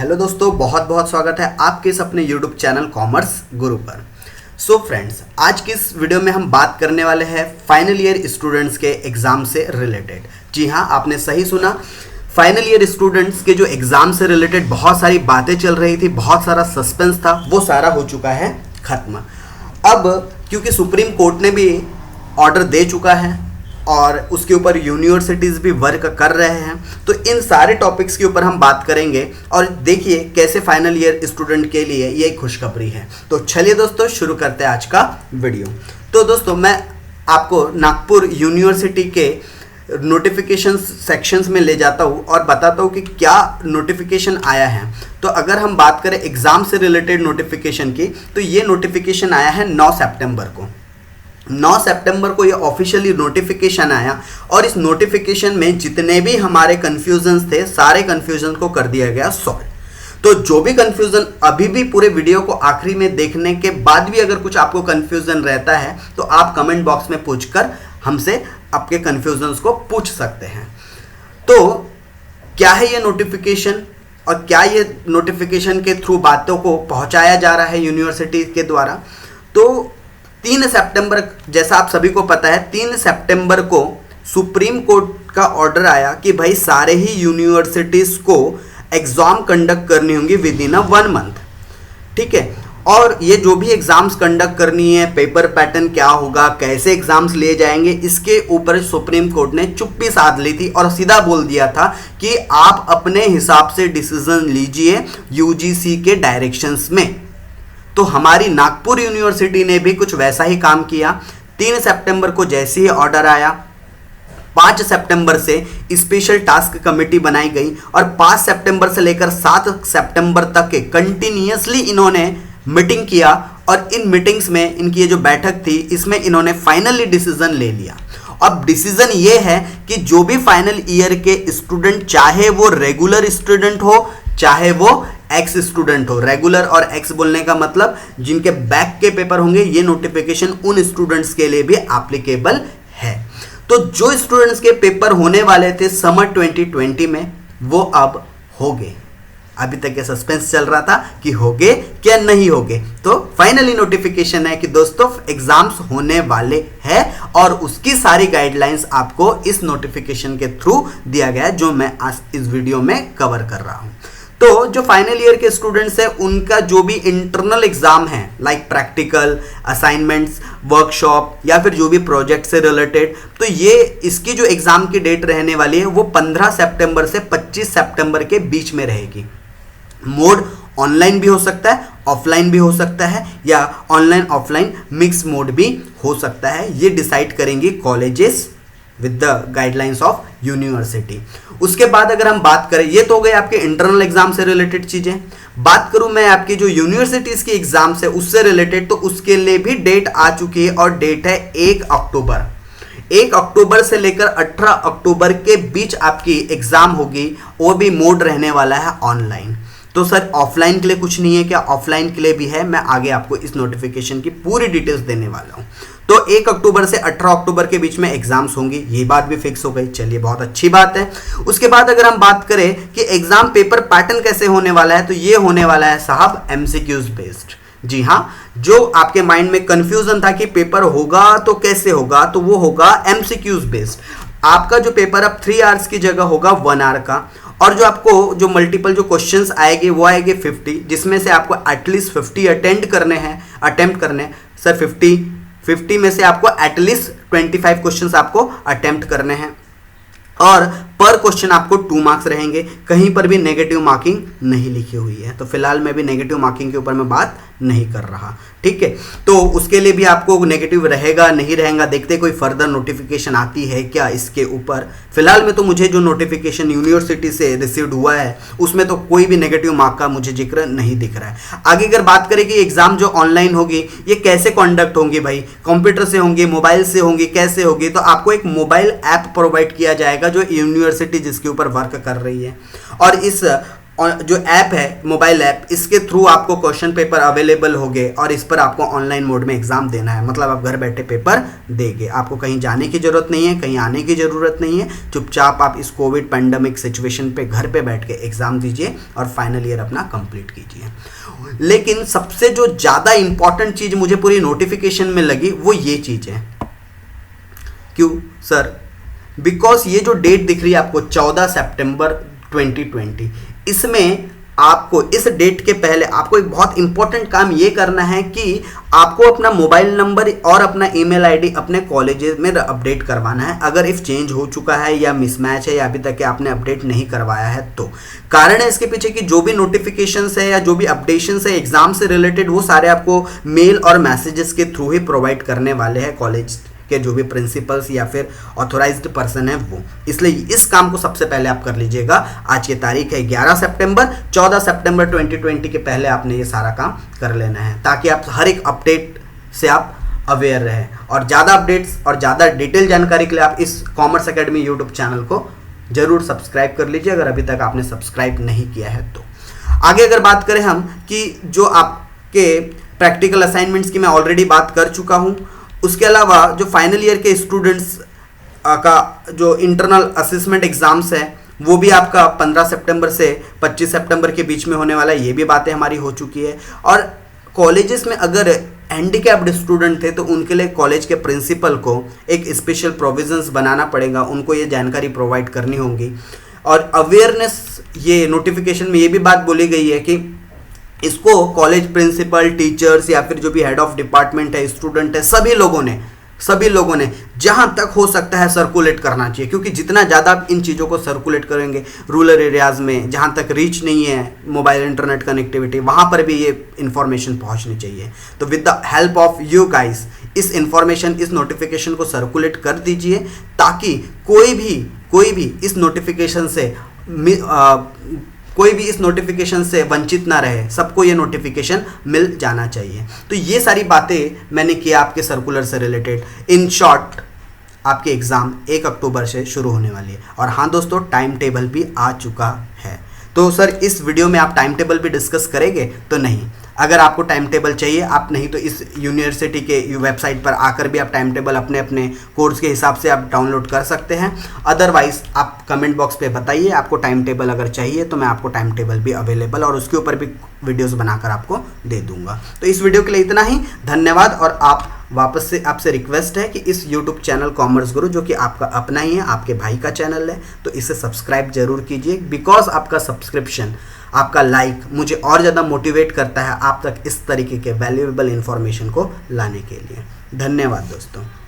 Hello दोस्तों, बहुत बहुत स्वागत है आपके इस अपने यूट्यूब चैनल कॉमर्स गुरु पर। सो फ्रेंड्स, आज की इस वीडियो में हम बात करने वाले हैं फाइनल ईयर स्टूडेंट्स के एग्ज़ाम से रिलेटेड। जी हाँ, आपने सही सुना। फाइनल ईयर स्टूडेंट्स के जो एग्ज़ाम से रिलेटेड बहुत सारी बातें चल रही थी, बहुत सारा सस्पेंस था, वो सारा हो चुका है ख़त्म। अब क्योंकि सुप्रीम कोर्ट ने भी ऑर्डर दे चुका है और उसके ऊपर यूनिवर्सिटीज़ भी वर्क कर रहे हैं, तो इन सारे टॉपिक्स के ऊपर हम बात करेंगे और देखिए कैसे फाइनल ईयर स्टूडेंट के लिए ये खुशखबरी है। तो चलिए दोस्तों, शुरू करते हैं आज का वीडियो। तो दोस्तों, मैं आपको नागपुर यूनिवर्सिटी के नोटिफिकेशन सेक्शंस में ले जाता हूँ और बताता हूँ कि क्या नोटिफिकेशन आया है। तो अगर हम बात करें एग्ज़ाम से रिलेटेड नोटिफिकेशन की, तो ये नोटिफिकेशन आया है 9 सितंबर को। 9 सितंबर को ये ऑफिशियली नोटिफिकेशन आया और इस नोटिफिकेशन में जितने भी हमारे कन्फ्यूजन्स थे, सारे कन्फ्यूजन को कर दिया गया सॉल्व। तो जो भी कन्फ्यूजन अभी भी पूरे वीडियो को आखिरी में देखने के बाद भी अगर कुछ आपको कन्फ्यूजन रहता है तो आप कमेंट बॉक्स में पूछकर हमसे आपके कन्फ्यूजन्स को पूछ सकते हैं। तो क्या है ये नोटिफिकेशन और क्या ये नोटिफिकेशन के थ्रू बातों को पहुंचाया जा रहा है यूनिवर्सिटी के द्वारा। तो 3 सितंबर, जैसा आप सभी को पता है, 3 सितंबर को सुप्रीम कोर्ट का ऑर्डर आया कि भाई सारे ही यूनिवर्सिटीज़ को एग्ज़ाम कंडक्ट करनी होंगी विद इन 1 मंथ। ठीक है, और ये जो भी एग्ज़ाम्स कंडक्ट करनी है, पेपर पैटर्न क्या होगा, कैसे एग्ज़ाम्स लिए जाएंगे, इसके ऊपर सुप्रीम कोर्ट ने चुप्पी साध ली थी और सीधा बोल दिया था कि आप अपने हिसाब से डिसीजन लीजिए यूजीसी के डायरेक्शंस में। तो हमारी नागपुर यूनिवर्सिटी ने भी कुछ वैसा ही काम किया। 3 सितंबर को जैसे ही ऑर्डर आया, 5 सितंबर से स्पेशल टास्क कमेटी बनाई गई और 5 सितंबर से लेकर 7 सितंबर तक के कंटिन्यूअसली इन्होंने मीटिंग किया और इन मीटिंग्स में इनकी ये जो बैठक थी, इसमें इन्होंने फाइनली डिसीजन ले लिया। अब डिसीजन ये है कि जो भी फाइनल ईयर के स्टूडेंट, चाहे वो रेगुलर स्टूडेंट हो चाहे वो एक्स स्टूडेंट हो, रेगुलर और एक्स बोलने का मतलब जिनके बैक के पेपर होंगे, ये नोटिफिकेशन उन स्टूडेंट्स के लिए भी एप्लीकेबल है। तो जो स्टूडेंट्स के पेपर होने वाले थे समर 2020 में, वो अब हो गए। अभी तक ये सस्पेंस चल रहा था कि होगे क्या नहीं होगे, तो फाइनली नोटिफिकेशन है कि दोस्तों एग्जाम्स होने वाले हैं और उसकी सारी गाइडलाइंस आपको इस नोटिफिकेशन के थ्रू दिया गया है, जो मैं आज इस वीडियो में कवर कर रहा हूं। तो जो फाइनल ईयर के स्टूडेंट्स हैं, उनका जो भी इंटरनल एग्जाम है, लाइक प्रैक्टिकल, असाइनमेंट्स, वर्कशॉप या फिर जो भी प्रोजेक्ट से रिलेटेड, तो ये इसकी जो एग्जाम की डेट रहने वाली है वो 15 सितंबर से 25 सितंबर के बीच में रहेगी। मोड ऑनलाइन भी हो सकता है, ऑफलाइन भी हो सकता है, या ऑनलाइन ऑफलाइन मिक्स मोड भी हो सकता है। ये डिसाइड करेंगी colleges with the guidelines of university. उसके बाद अगर हम बात करें, ये तो हो गए आपके इंटरनल एग्जाम से रिलेटेड चीजें। बात करूं मैं आपकी जो यूनिवर्सिटीज की एग्जाम है उससे रिलेटेड, तो उसके लिए भी डेट आ चुकी है और डेट है 1 अक्टूबर। 1 अक्टूबर से लेकर 18 अक्टूबर के बीच आपकी एग्जाम होगी, वो भी मोड रहने वाला है ऑनलाइन। तो सर ऑफलाइन के लिए कुछ नहीं है क्या? ऑफलाइन के लिए भी है। मैं आगे आपको इस नोटिफिकेशन की पूरी डिटेल्स देने वाला हूं। तो 1 अक्टूबर से 18 अक्टूबर के बीच में एग्जाम्स होंगी, ये बात भी फिक्स हो गई। चलिए, बहुत अच्छी बात है। उसके बाद अगर हम बात करें कि एग्जाम पेपर पैटर्न कैसे होने वाला है, तो ये होने वाला है साहब एमसीक्यूज बेस्ड। जी हाँ, जो आपके माइंड में कंफ्यूजन था कि पेपर होगा तो कैसे होगा, तो वो होगा एमसीक्यूज बेस्ड। आपका जो पेपर अब 3 आवर्स की जगह होगा 1 आवर का, और जो आपको जो मल्टीपल जो क्वेश्चंस आएंगे वो आएंगे 50, जिसमें से आपको एटलीस्ट 50 अटेम्प्ट करने हैं। सर 50 में से आपको एटलीस्ट 25 क्वेश्चंस आपको अटेम्प्ट करने हैं और पर क्वेश्चन आपको 2 मार्क्स रहेंगे। कहीं पर भी नेगेटिव मार्किंग नहीं लिखी हुई है, तो फिलहाल मैं भी नेगेटिव मार्किंग के ऊपर मैं बात नहीं कर रहा। ठीक है, तो उसके लिए भी आपको नेगेटिव रहेगा नहीं रहेगा, देखते कोई फर्दर नोटिफिकेशन आती है क्या इसके ऊपर। फिलहाल में तो मुझे जो नोटिफिकेशन यूनिवर्सिटी से रिसीव्ड हुआ है उसमें तो कोई भी नेगेटिव मार्क का मुझे जिक्र नहीं दिख रहा है। आगे अगर बात करें कि एग्जाम जो ऑनलाइन होगी ये कैसे कंडक्ट होंगी, भाई कंप्यूटर से होंगी, मोबाइल से होंगी, कैसे होगी, तो आपको एक मोबाइल ऐप प्रोवाइड किया जाएगा जो यूनिवर्सिटी जिसके ऊपर वर्क कर रही है। और इस जो ऐप है मोबाइल ऐप, इसके थ्रू आपको क्वेश्चन पेपर अवेलेबल होंगे और इस पर आपको ऑनलाइन मोड में एग्जाम देना है। मतलब आप घर बैठे पेपर देंगे, आपको कहीं जाने की ज़रूरत नहीं है, कहीं आने की ज़रूरत नहीं है। चुपचाप आप इस कोविड पैंडमिक सिचुएशन पे घर पे बैठ के एग्ज़ाम दीजिए और फाइनल ईयर अपना कंप्लीट कीजिए। लेकिन सबसे जो ज़्यादा इंपॉर्टेंट चीज़ मुझे पूरी नोटिफिकेशन में लगी वो ये चीज़ है। क्यों सर? बिकॉज ये जो डेट दिख रही है आपको 14 सितंबर 2020, इसमें आपको इस डेट के पहले आपको एक बहुत इंपॉर्टेंट काम ये करना है कि आपको अपना मोबाइल नंबर और अपना ईमेल आईडी अपने कॉलेजेस में अपडेट करवाना है। अगर इफ चेंज हो चुका है या मिसमैच है या अभी तक आपने अपडेट नहीं करवाया है तो कारण है इसके पीछे कि जो भी नोटिफिकेशंस है या जो भी अपडेशंस है एग्जाम से रिलेटेड वो सारे आपको मेल और मैसेजेस के थ्रू ही प्रोवाइड करने वाले हैं कॉलेज के जो भी प्रिंसिपल्स या फिर ऑथोराइज्ड पर्सन है वो। इसलिए इस काम को सबसे पहले आप कर लीजिएगा। आज की तारीख है 11 सितंबर, 14 सितंबर 2020 के पहले आपने ये सारा काम कर लेना है ताकि आप हर एक अपडेट से आप अवेयर रहें। और ज़्यादा अपडेट्स और ज़्यादा डिटेल जानकारी के लिए आप इस कॉमर्स एकेडमी यूट्यूब चैनल को जरूर सब्सक्राइब कर लीजिए अगर अभी तक आपने सब्सक्राइब नहीं किया है तो। आगे अगर बात करें हम कि जो आपके प्रैक्टिकल असाइनमेंट्स की मैं ऑलरेडी बात कर चुका हूँ, उसके अलावा जो फाइनल ईयर के स्टूडेंट्स का जो इंटरनल असेसमेंट एग्जाम्स है वो भी आपका 15 सितंबर से 25 सितंबर के बीच में होने वाला है। ये भी बातें हमारी हो चुकी है। और कॉलेजेस में अगर हैंडीकैप्ड स्टूडेंट थे तो उनके लिए कॉलेज के प्रिंसिपल को एक स्पेशल प्रोविजंस बनाना पड़ेगा, उनको ये जानकारी प्रोवाइड करनी होगी। और अवेयरनेस, ये नोटिफिकेशन में ये भी बात बोली गई है कि इसको कॉलेज प्रिंसिपल, टीचर्स या फिर जो भी हेड ऑफ डिपार्टमेंट है, स्टूडेंट है, सभी लोगों ने जहां तक हो सकता है सर्कुलेट करना चाहिए। क्योंकि जितना ज़्यादा आप इन चीज़ों को सर्कुलेट करेंगे रूरल एरियाज़ में जहां तक रीच नहीं है मोबाइल इंटरनेट कनेक्टिविटी, वहां पर भी ये इन्फॉर्मेशन पहुंचनी चाहिए। तो with the help of you guys इस इन्फॉर्मेशन, इस नोटिफिकेशन को सर्कुलेट कर दीजिए ताकि कोई भी इस नोटिफिकेशन से वंचित ना रहे, सबको ये नोटिफिकेशन मिल जाना चाहिए। तो ये सारी बातें मैंने किया आपके सर्कुलर से रिलेटेड। इन शॉर्ट आपके एग्ज़ाम 1 अक्टूबर से शुरू होने वाली है। और हाँ दोस्तों, टाइम टेबल भी आ चुका है। तो सर इस वीडियो में आप टाइम टेबल भी डिस्कस करेंगे? तो नहीं, अगर आपको टाइम टेबल चाहिए आप नहीं तो इस यूनिवर्सिटी के वेबसाइट पर आकर भी आप टाइम टेबल अपने अपने कोर्स के हिसाब से आप डाउनलोड कर सकते हैं। अदरवाइज आप कमेंट बॉक्स पे बताइए आपको टाइम टेबल अगर चाहिए तो मैं आपको टाइम टेबल भी अवेलेबल और उसके ऊपर भी वीडियोस बनाकर आपको दे दूंगा। तो इस वीडियो के लिए इतना ही, धन्यवाद। और आप वापस से आपसे रिक्वेस्ट है कि इस यूट्यूब चैनल कॉमर्स गुरु, जो कि आपका अपना ही है, आपके भाई का चैनल है, तो इसे सब्सक्राइब जरूर कीजिए। बिकॉज आपका सब्सक्रिप्शन, आपका लाइक मुझे और ज़्यादा मोटिवेट करता है आप तक इस तरीके के वैल्यूएबल इन्फॉर्मेशन को लाने के लिए। धन्यवाद दोस्तों।